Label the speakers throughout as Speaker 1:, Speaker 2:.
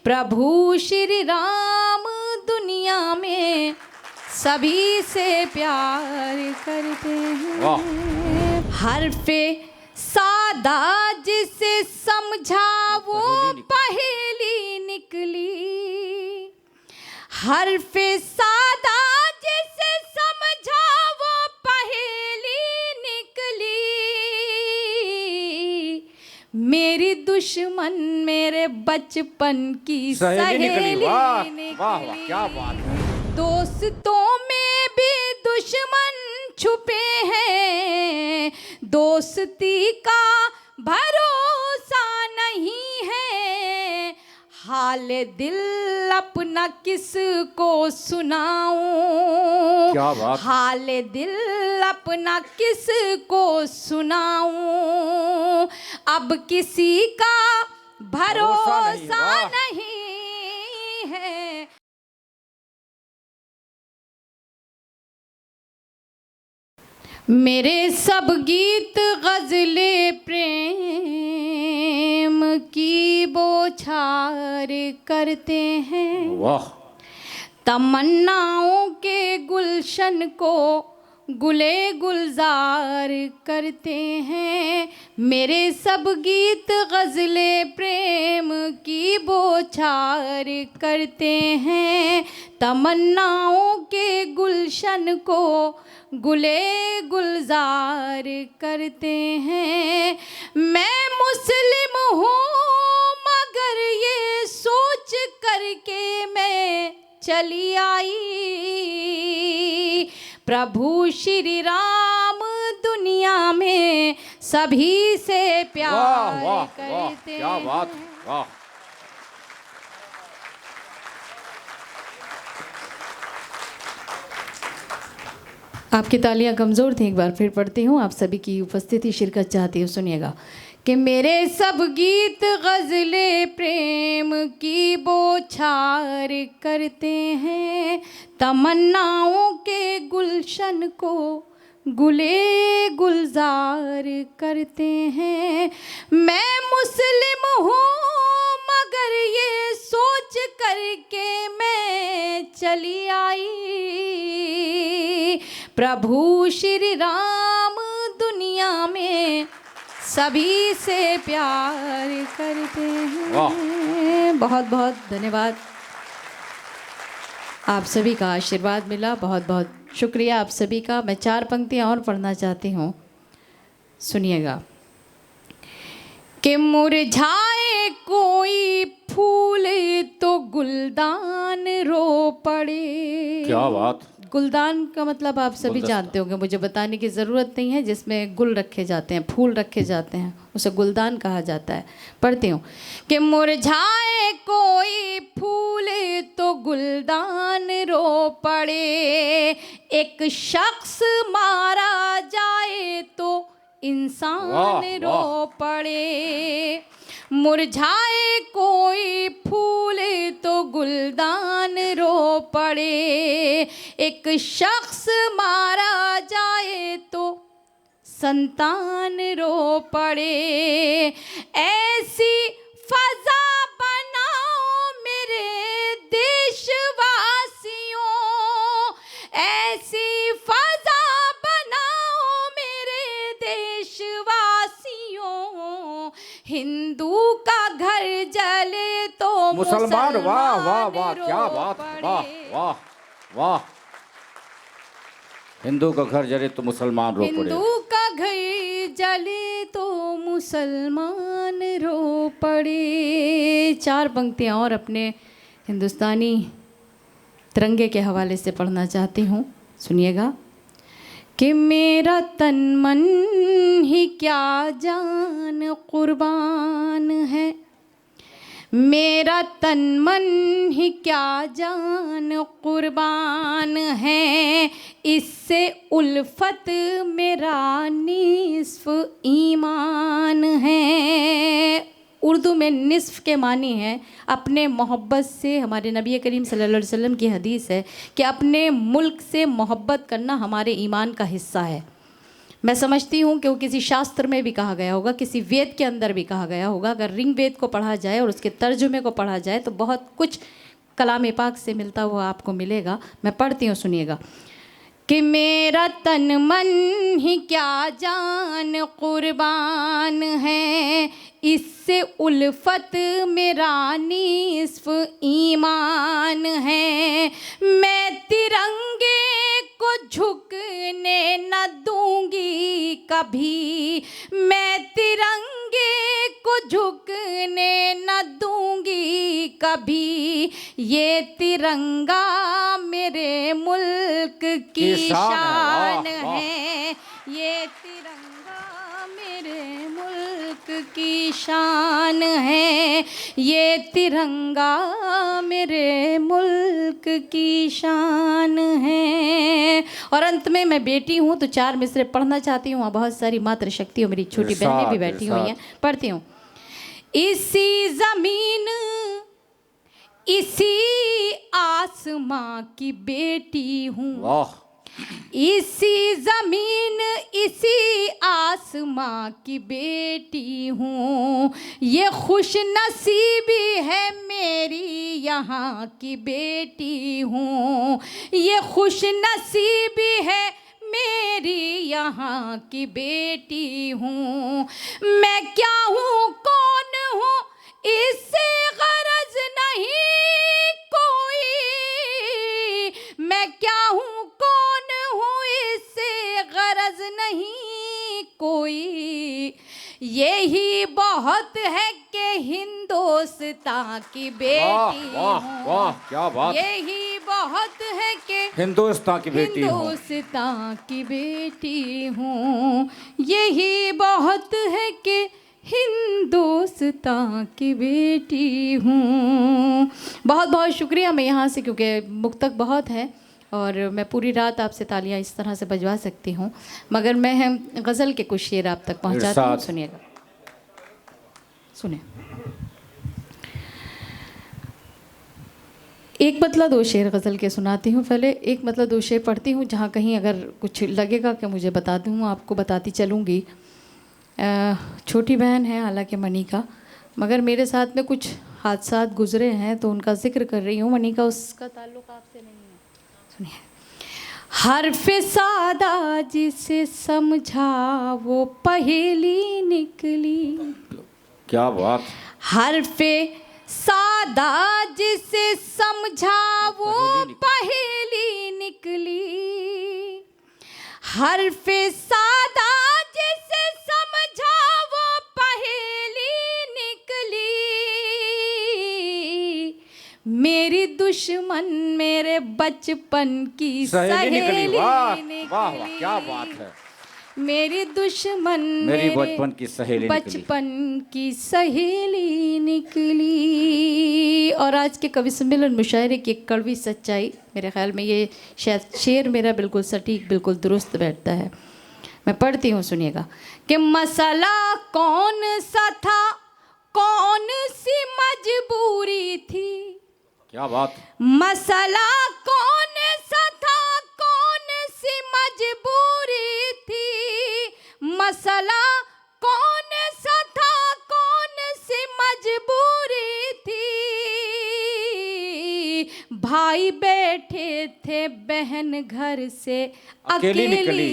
Speaker 1: प्रभु श्री राम दुनिया में सभी से प्यार करते हैं। हर्फे सादा जिसे समझा वो पहेली निकली। हर्फे सादा जिसे समझा वो पहेली निकली। मेरी दुश्मन मेरे बचपन की सहेली निकली।
Speaker 2: वाह वाह क्या बात है।
Speaker 1: दोस्तों में भी दुश्मन छुपे हैं। दोस्ती का भरोसा नहीं है। हाल दिल अपना किसको सुनाऊं।
Speaker 2: क्या बात।
Speaker 1: हाल दिल अपना किसको सुनाऊं। अब किसी का भरोसा नहीं है। मेरे सब गीत गज़ले प्रेम की बौछार करते हैं।
Speaker 2: वाह।
Speaker 1: तमन्नाओं के गुलशन को गुले गुलजार करते हैं। मेरे सब गीत गज़ले प्रेम की बौछार करते हैं। तमन्नाओं के गुलशन को गुले गुलजार करते हैं। मैं मुस्लिम हूँ मगर ये सोच करके मैं चली आई। प्रभु श्री राम दुनिया में सभी से प्यार करते हैं।
Speaker 2: क्या बात। वाह।
Speaker 1: आपकी तालियां कमज़ोर थी, एक बार फिर पढ़ती हूँ। आप सभी की उपस्थिति शिरकत चाहती हूँ, सुनिएगा कि मेरे सब गीत गज़ले प्रेम की बौछार करते हैं। तमन्नाओं के गुलशन को गुले गुलजार करते हैं। मैं मुस्लिम हूँ मगर ये सोच करके मैं चली आई। प्रभु श्री राम दुनिया में सभी से प्यार करते हैं। बहुत बहुत धन्यवाद। आप सभी का आशीर्वाद मिला, बहुत बहुत शुक्रिया आप सभी का। मैं 4 पंक्तियाँ और पढ़ना चाहती हूँ, सुनिएगा कि मुरझाए कोई फूल तो गुलदान रो पड़े।
Speaker 2: क्या बात।
Speaker 1: गुलदान का मतलब आप सभी जानते होंगे, मुझे बताने की ज़रूरत नहीं है। जिसमें गुल रखे जाते हैं, फूल रखे जाते हैं, उसे गुलदान कहा जाता है। पढ़ती हूँ कि मुरझाए कोई फूल तो गुलदान रो पड़े। एक शख्स मारा जाए तो इंसान रो पड़े। मुरझाए कोई फूल तो गुलदान रो पड़े। एक शख्स मारा जाए तो संतान रो पड़े। ऐसी फजा बनाओ मेरे देशवासियों। ऐसी फजा बनाओ मेरे देशवासियों। हिंदू का घर जले तो
Speaker 2: मुसलमान। वाह वाह वाह क्या बात। वाह वाह वाह। हिंदू का घर जले तो मुसलमान रो पड़े।
Speaker 1: हिंदू का घर जले तो मुसलमान रो पड़े। 4 पंक्तियाँ और अपने हिंदुस्तानी तिरंगे के हवाले से पढ़ना चाहती हूँ, सुनिएगा कि मेरा तन मन ही क्या जान कुर्बान है। मेरा तन मन ही क्या जान कुर्बान है। इससे उल्फत मेरा निस्फ ईमान है। उर्दू में निस्फ के मानी है अपने मोहब्बत से। हमारे नबी करीम सल्लल्लाहु अलैहि वसल्लम की हदीस है कि अपने मुल्क से मोहब्बत करना हमारे ईमान का हिस्सा है। मैं समझती हूँ कि वो किसी शास्त्र में भी कहा गया होगा, किसी वेद के अंदर भी कहा गया होगा। अगर ऋग वेद को पढ़ा जाए और उसके तर्जुमे को पढ़ा जाए तो बहुत कुछ कलाम पाक से मिलता हुआ आपको मिलेगा। मैं पढ़ती हूँ, सुनिएगा। कि मेरा तन मन ही क्या जान कुर्बान है, इससे उल्फत मेरा निस्फ ईमान है। मैं तिरंगे को झुकने न दूंगी कभी, मैं तिरंगे को झुकने न दूंगी कभी। ये तिरंगा मेरे मुल्क की शान है, ये तिरंगा मेरे मुल्क की शान है, ये तिरंगा मेरे मुल्क की शान है। और अंत में मैं बेटी हूँ तो 4 मिसरे पढ़ना चाहती हूँ। बहुत सारी मातृशक्ति और मेरी छोटी बहनें भी बैठी हुई हैं, पढ़ती हूँ। इसी जमीन इसी आसमां की बेटी हूँ, इसी जमीन इसी आसमां की बेटी हूँ। ये खुश नसीबी है मेरी यहाँ की बेटी हूँ, ये खुश नसीबी है मेरी यहाँ की बेटी हूँ। मैं क्या हूँ कौन हूँ इससे गरज नहीं कोई, मैं क्या हूँ कौन हूँ इससे गरज नहीं कोई। यही बहुत है कि हिंदुस्तान की बेटी हूँ,
Speaker 2: वाह क्या बात,
Speaker 1: यही बहुत है कि
Speaker 2: हिंदुस्तान की बेटी हूँ,
Speaker 1: हिंदुस्तान की बेटी हूँ। यही बहुत है कि हिंदुस्तान की बेटी हूँ। बहुत बहुत शुक्रिया। मैं यहाँ से, क्योंकि मुक्तक बहुत है और मैं पूरी रात आपसे तालियां इस तरह से बजवा सकती हूँ, मगर मैं गज़ल के कुछ शेर आप तक पहुँचाती हूँ। सुनिएगा, सुने। एक मतलब 2 शेर गज़ल के सुनाती हूँ। पहले एक मतलब 2 शेर पढ़ती हूँ, जहाँ कहीं अगर कुछ लगेगा कि मुझे बता दूँ, आपको बताती चलूँगी। छोटी बहन है हालांकि मनिका, मगर मेरे साथ में कुछ हादसात गुजरे हैं तो उनका जिक्र कर रही हूँ। मनिका, उसका ताल्लुक आपसे नहीं है। सुनिए। हर्फ़े सादा जिसे समझा वो पहेली निकली,
Speaker 2: क्या बात।
Speaker 1: हर्फ़े सादा जिसे समझा वो पहेली निकली, हर्फ़े सादा जिसे समझा वो पहेली निकली। मेरी दुश्मन मेरे बचपन की सहेली निकली।
Speaker 2: वाह वाह, क्या बात है।
Speaker 1: मेरी दुश्मन
Speaker 2: मेरी बचपन की सहेली
Speaker 1: बचपन की सहेली निकली। और आज के कवि सम्मेलन मुशायरे की एक कड़वी सच्चाई, मेरे ख्याल में ये शायद शेर मेरा बिल्कुल सटीक, बिल्कुल दुरुस्त बैठता है। मैं पढ़ती हूँ, सुनिएगा। कि मसला कौन सा था, कौन सी मजबूरी थी,
Speaker 2: क्या बात।
Speaker 1: मसला कौन सा था, कौन सी मजबूरी थी, मसला कौन सा था, कौन सी मजबूरी थी। भाई बैठे थे, बहन घर से अकेली निकली।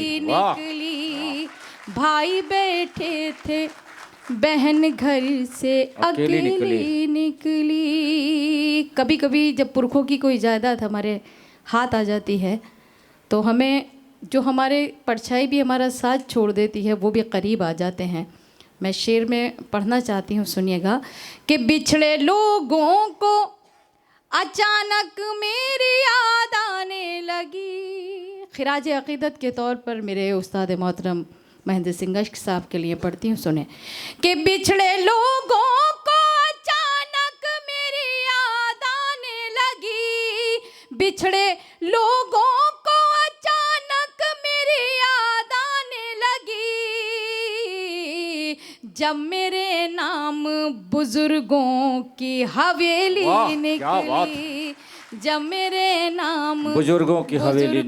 Speaker 1: भाई बैठे थे, बहन घर से अकेली निकली। कभी कभी जब पुरखों की कोई जायदाद हमारे हाथ आ जाती है तो हमें जो हमारे परछाई भी हमारा साथ छोड़ देती है वो भी करीब आ जाते हैं। मैं शेर में पढ़ना चाहती हूँ, सुनिएगा। कि बिछड़े लोगों को अचानक मेरी याद आने लगी। खिराज अक़ीदत के तौर पर मेरे उस्ताद मोहतरम महेंद्र सिंह अश्क साहब के लिए पढ़ती हूँ, सुने। कि बिछड़े लोगों को अचानक मेरी याद आने लगी, बिछड़े लोगों को अचानक मेरी याद आने लगी। जब मेरे नाम बुजुर्गों की हवेली निकली, जब मेरे नाम
Speaker 2: बुजुर्गों की हवेली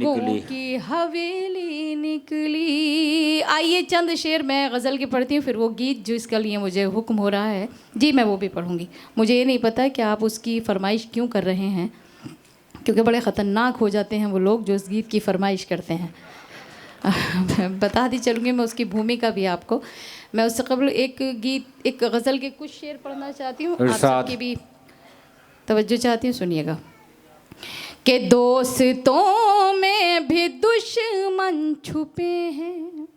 Speaker 1: हवेली निकली। आइए चंद शेर मैं गज़ल की पढ़ती हूँ, फिर वो गीत जो इसके लिए मुझे हुक्म हो रहा है जी मैं वो भी पढ़ूँगी। मुझे ये नहीं पता कि आप उसकी फरमाइश क्यों कर रहे हैं, क्योंकि बड़े ख़तरनाक हो जाते हैं वो लोग जो उस गीत की फरमाइश करते हैं। बता दी चलूँगी मैं उसकी भूमिका भी आपको। मैं उससे कबल एक गीत, एक गज़ल के कुछ शेर पढ़ना चाहती हूँ, आप सबकी भी तवज्जो चाहती हूँ, सुनिएगा। कि दोस्तों में भी दुश्मन छुपे हैं,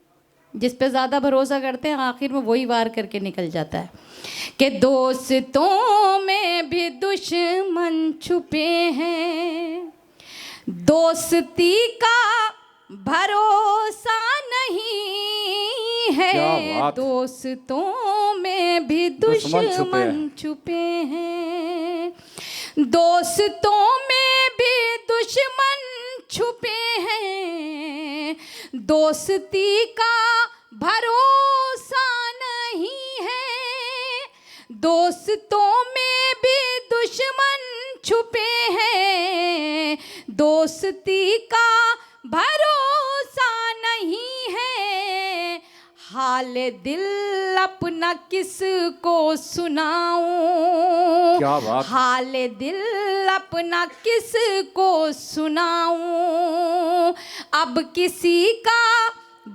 Speaker 1: जिस पे ज़्यादा भरोसा करते हैं आखिर में वही वार करके निकल जाता है। कि दोस्तों में भी दुश्मन छुपे हैं, दोस्ती का भरोसा नहीं है, दोस्तों में भी दुश्मन छुपे हैं, दोस्तों में भी दुश्मन छुपे हैं, दोस्ती का भरोसा नहीं है, दोस्तों में भी दुश्मन छुपे हैं, दोस्ती का भरोसा नहीं है। हाल दिल अपना किसको सुनाऊं,
Speaker 2: क्या बात।
Speaker 1: हाल दिल अपना किसको सुनाऊं, अब किसी का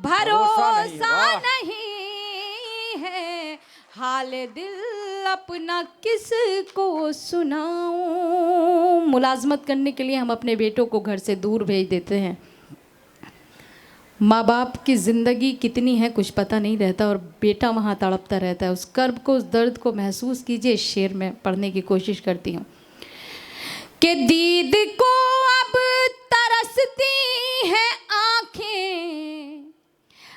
Speaker 1: भरोसा नहीं है, हाल दिल अपना किसको सुनाऊं। मुलाजमत करने के लिए हम अपने बेटों को घर से दूर भेज देते हैं। माँ बाप की ज़िंदगी कितनी है कुछ पता नहीं रहता और बेटा वहाँ तड़पता रहता है। उस कर्ब को, उस दर्द को महसूस कीजिए। इस शेर में पढ़ने की कोशिश करती हूँ कि दीद को अब तरसती हैं आँखें,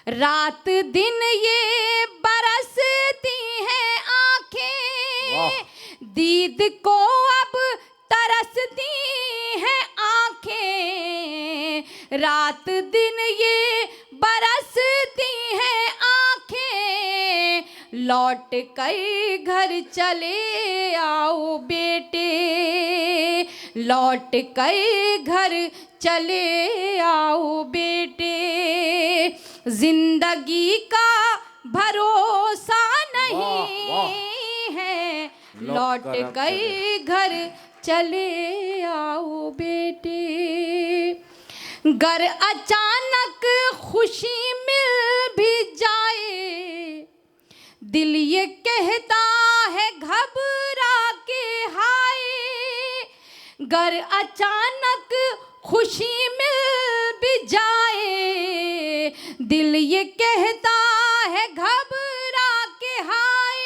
Speaker 1: रात दिन ये बरसती हैं आँखें, दीद को अब तरसती हैं आँखें, रात दिन ये बरसती हैं आँखें, लौट कर घर चले आओ बेटे, लौट कर घर चले आओ बेटे, जिंदगी का भरोसा नहीं है, लौट कर घर चले आओ बेटे। गर अचानक खुशी मिल भी जाए, दिल ये कहता है घबरा के हाय, गर अचानक खुशी मिल भी जाए, दिल ये कहता है घबरा के हाय,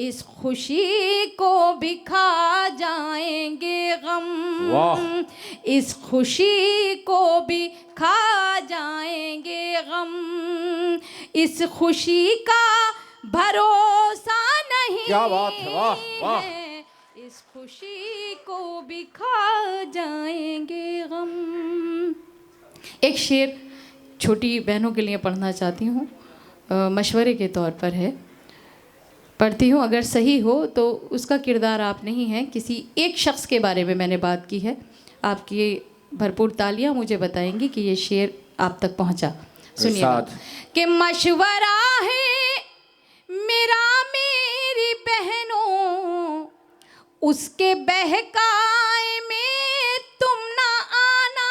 Speaker 1: इस खुशी को भी खा जाएंगे गम, इस खुशी को भी खा जाएंगे गम, इस खुशी का भरोसा नहीं।
Speaker 2: क्या बात है, वाह वाह।
Speaker 1: इस खुशी को भी खा जाएंगे गम। एक शेर छोटी बहनों के लिए पढ़ना चाहती हूँ, मशवरे के तौर पर है, पढ़ती हूँ। अगर सही हो तो उसका किरदार आप नहीं हैं, किसी एक शख्स के बारे में मैंने बात की है। आपकी भरपूर तालियां मुझे बताएंगी कि ये शेर आप तक पहुँचा। सुनिए कि मशवरा है मेरा मेरी बहनों, उसके बहकाए में तुम ना आना,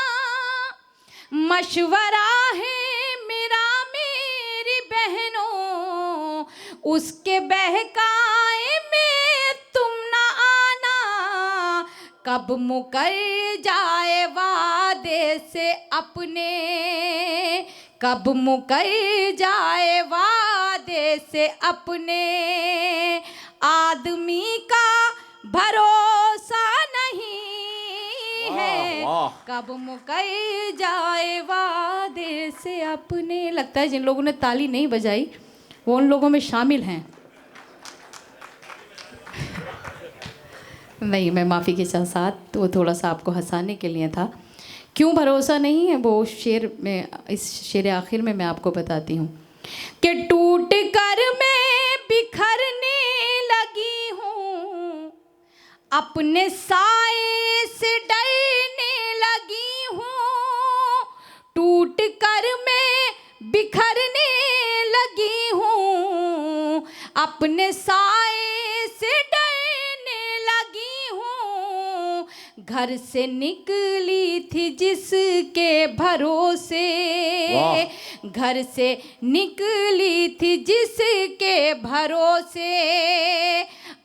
Speaker 1: मशवरा है मेरा मेरी बहनों, उसके बहकाए में तुम ना आना, कब मुकर जाए वादे से अपने, कब मुकर जाए वादे से अपने, आदमी का भरोसा नहीं है, कब मुकर जाए वादे से अपने। लगता है जिन लोगों ने ताली नहीं बजाई वो उन लोगों में शामिल हैं। नहीं, मैं माफ़ी के साथ वो थोड़ा सा आपको हंसाने के लिए था। क्यों भरोसा नहीं है वो शेर में, इस शेर आखिर में मैं आपको बताती हूँ कि टूट कर मैं बिखरने लगी हूँ, अपने साए से डरने लगी हूँ, अपने साए से डरने लगी हूँ, घर से निकली थी जिसके भरोसे, घर से निकली थी जिसके भरोसे,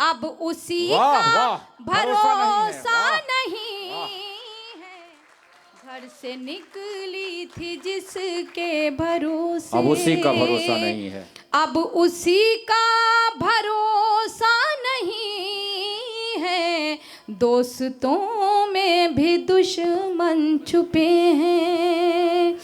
Speaker 1: अब उसी का भरोसा नहीं है, घर से निकली थी जिसके भरोसे,
Speaker 2: अब उसी का भरोसा नहीं है,
Speaker 1: अब उसी का भरोसा नहीं है, दोस्तों में भी दुश्मन छुपे हैं,